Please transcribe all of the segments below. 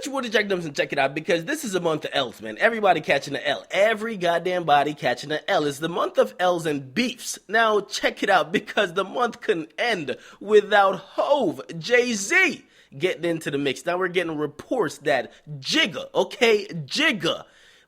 Get your Woody Jackdums and check it out because this is a month of L's, man. Everybody catching an L. Every goddamn body catching an L. It's the month of L's and beefs. Now check it out because the month couldn't end without Hove, Jay-Z, getting into the mix. Now we're getting reports that Jigga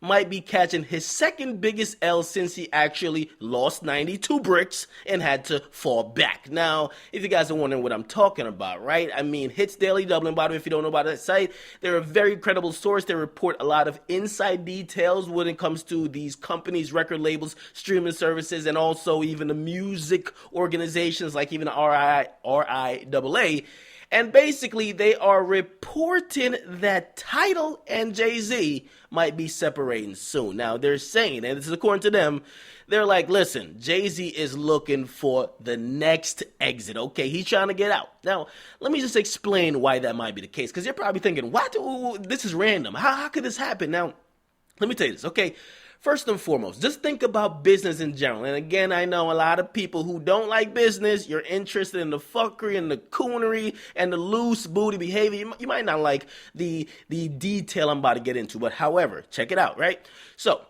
might be catching his second biggest L since he actually lost 92 bricks and had to fall back. Now, if you guys are wondering what I'm talking about, right? I mean, Hits Daily Dublin, by the way, if you don't know about that site, they're a very credible source. They report a lot of inside details when it comes to these companies, record labels, streaming services, and also even the music organizations like even RIAA. And basically, they are reporting that Tidal and Jay-Z might be separating soon. Now, they're saying, and this is according to them, they're like, listen, Jay-Z is looking for the next exit, okay? He's trying to get out. Now, let me just explain why that might be the case, because you're probably thinking, what? This is random. How could this happen? Now, let me tell you this, okay? First and foremost, just think about business in general. And again, I know a lot of people who don't like business, you're interested in the fuckery and the coonery and the loose booty behavior. You might not like the detail I'm about to get into, but however, check it out, right? So,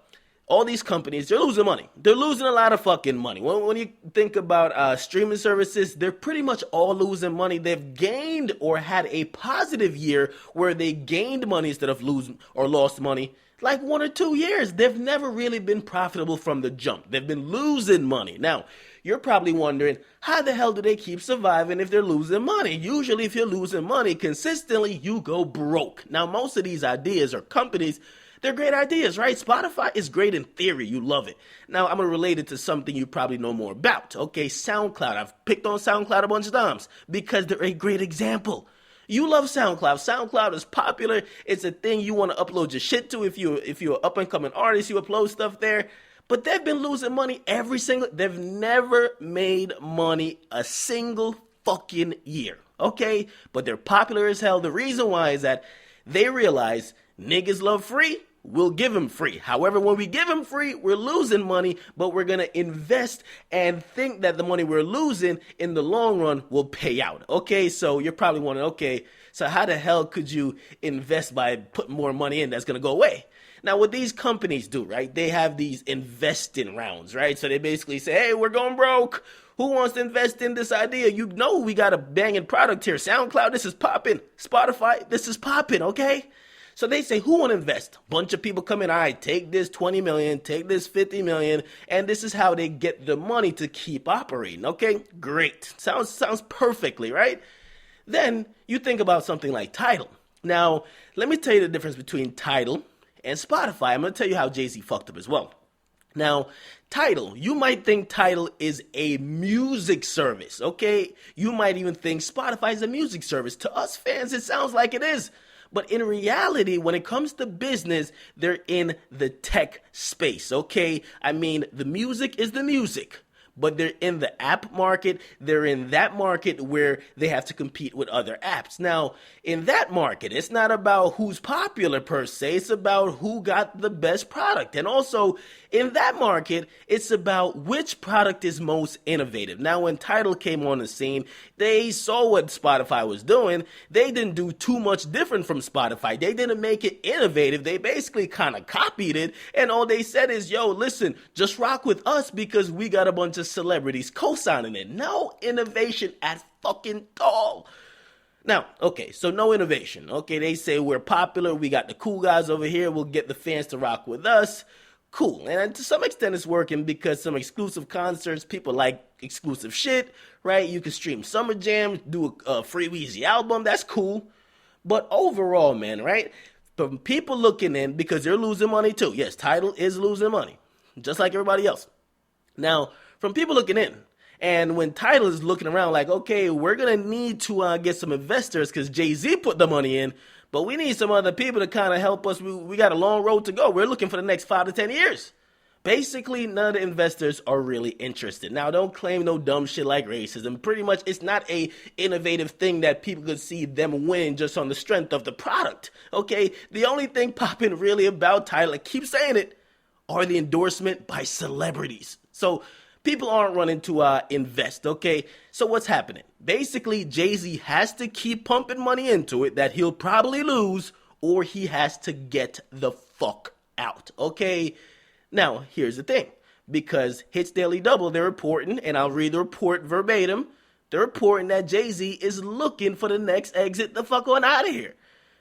all these companies, they're losing money. They're losing a lot of fucking money. When you think about streaming services, they're pretty much all losing money. They've gained or had a positive year where they gained money instead of losing or lost money. Like 1 or 2 years, they've never really been profitable from the jump. They've been losing money. Now, you're probably wondering, how the hell do they keep surviving if they're losing money? Usually, if you're losing money consistently, you go broke. Now, most of these ideas or companies, they're great ideas, right? Spotify is great in theory. You love it. Now, I'm going to relate it to something you probably know more about. Okay, SoundCloud. I've picked on SoundCloud a bunch of times because they're a great example. You love SoundCloud. SoundCloud is popular. It's a thing you want to upload your shit to. If you're an up-and-coming artist, you upload stuff there. But they've been losing money they've never made money a single fucking year. Okay? But they're popular as hell. The reason why is that they realize niggas love free. We'll give them free. However, when we give them free, we're losing money, but we're going to invest and think that the money we're losing in the long run will pay out. Okay, so you're probably wondering, okay, so how the hell could you invest by putting more money in that's going to go away? Now, what these companies do, right, they have these investing rounds, right? So they basically say, hey, we're going broke. Who wants to invest in this idea? You know we got a banging product here. SoundCloud, this is popping. Spotify, this is popping, okay? So they say, who want to invest? Bunch of people come in, all right, take this 20 million, take this 50 million, and this is how they get the money to keep operating, okay? Great. Sounds perfectly, right? Then you think about something like Tidal. Now, let me tell you the difference between Tidal and Spotify. I'm going to tell you how Jay-Z fucked up as well. Now, Tidal, you might think Tidal is a music service, okay? You might even think Spotify is a music service. To us fans, it sounds like it is. But in reality, when it comes to business, they're in the tech space, okay? I mean, the music is the music, but they're in the app market. They're in that market where they have to compete with other apps. Now, in that market, it's not about who's popular per se. It's about who got the best product. And also, in that market, it's about which product is most innovative. Now, when Tidal came on the scene, they saw what Spotify was doing. They didn't do too much different from Spotify. They didn't make it innovative. They basically kind of copied it. And all they said is, yo, listen, just rock with us because we got a bunch of celebrities co-signing it. No innovation at fucking all. Now, okay, so no innovation. Okay, they say we're popular. We got the cool guys over here. We'll get the fans to rock with us. Cool. And to some extent it's working because some exclusive concerts, people like exclusive shit, right? You can stream Summer Jam, do a free Weezy album. That's cool. But overall, man, right? From people looking in, because they're losing money too. Yes, Tidal is losing money, just like everybody else. Now, from people looking in, and when Tidal is looking around like, okay, we're going to need to get some investors because Jay-Z put the money in, but we need some other people to kind of help us. We got a long road to go. We're looking for the next 5 to 10 years. Basically, none of the investors are really interested. Now, don't claim no dumb shit like racism. Pretty much, it's not a innovative thing that people could see them win just on the strength of the product. Okay? The only thing popping really about Tidal, I keep saying it, are the endorsement by celebrities. So people aren't running to invest, okay? So what's happening? Basically, Jay-Z has to keep pumping money into it that he'll probably lose, or he has to get the fuck out, okay? Now, here's the thing. Because Hits Daily Double, they're reporting, and I'll read the report verbatim, they're reporting that Jay-Z is looking for the next exit the fuck on out of here.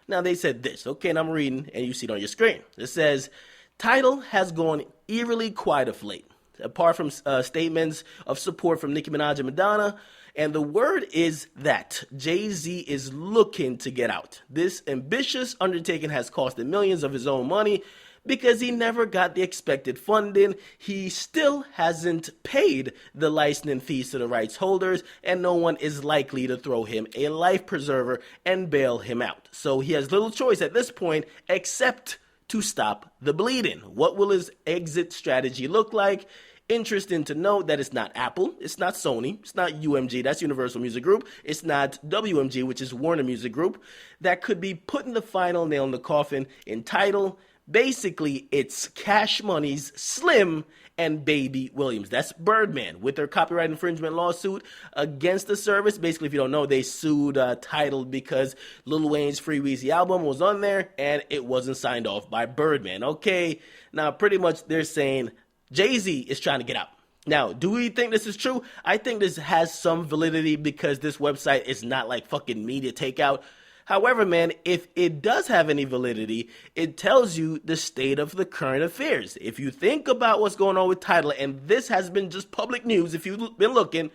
Now, they said this, okay, and I'm reading, and you see it on your screen. It says, Tidal has gone eerily quiet of late, apart from statements of support from Nicki Minaj and Madonna, and the word is that Jay-Z is looking to get out. This ambitious undertaking has cost him millions of his own money, because he never got the expected funding. He still hasn't paid the licensing fees to the rights holders, and no one is likely to throw him a life preserver and bail him out. So he has little choice at this point except to stop the bleeding. What will his exit strategy look like? Interesting to note that it's not Apple, it's not Sony, it's not UMG, that's Universal Music Group, it's not WMG, which is Warner Music Group, that could be putting the final nail in the coffin in Tidal. Basically, it's Cash Money's Slim and Baby Williams. That's Birdman with their copyright infringement lawsuit against the service. Basically, if you don't know, they sued Tidal because Lil Wayne's Free Weezy album was on there and it wasn't signed off by Birdman. Okay, now pretty much they're saying Jay-Z is trying to get out. Now, do we think this is true? I think this has some validity because this website is not like fucking media takeout. However, man, if it does have any validity, it tells you the state of the current affairs. If you think about what's going on with Tidal, and this has been just public news, if you've been looking,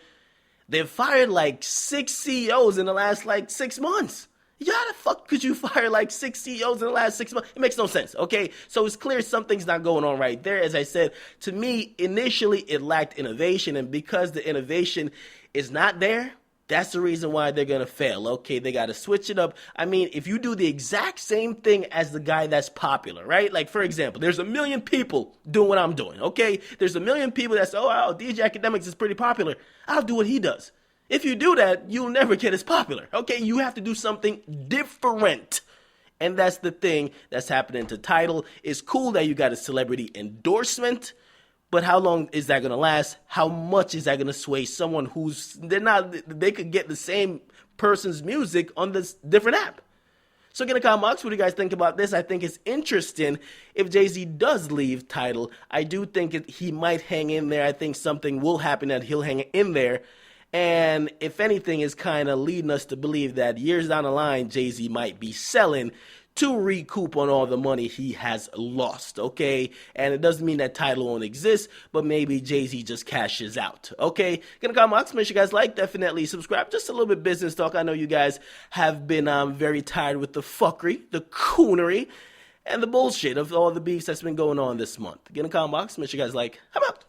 they've fired like 6 CEOs in the last like 6 months. Yeah, how the fuck could you fire like 6 CEOs in the last 6 months? It makes no sense, okay? So it's clear something's not going on right there. As I said, to me, initially it lacked innovation, and because the innovation is not there, that's the reason why they're going to fail. Okay, they got to switch it up. I mean, if you do the exact same thing as the guy that's popular, right? Like, for example, there's 1 million people doing what I'm doing, okay? There's 1 million people that say, oh, wow, DJ Akademiks is pretty popular. I'll do what he does. If you do that, you'll never get as popular, okay? You have to do something different. And that's the thing that's happening to Tidal. It's cool that you got a celebrity endorsement, but how long is that going to last? How much is that going to sway someone they could get the same person's music on this different app? So get a comment box. What do you guys think about this? I think it's interesting if Jay-Z does leave Tidal. I do think he might hang in there. I think something will happen that he'll hang in there. And if anything, is kind of leading us to believe that years down the line, Jay-Z might be selling to recoup on all the money he has lost, okay? And it doesn't mean that Tidal won't exist, but maybe Jay-Z just cashes out, okay? Gonna comment box, make sure you guys like, definitely subscribe. Just a little bit business talk. I know you guys have been very tired with the fuckery, the coonery, and the bullshit of all the beefs that's been going on this month. Get in the comment box, make sure you guys like. I'm out.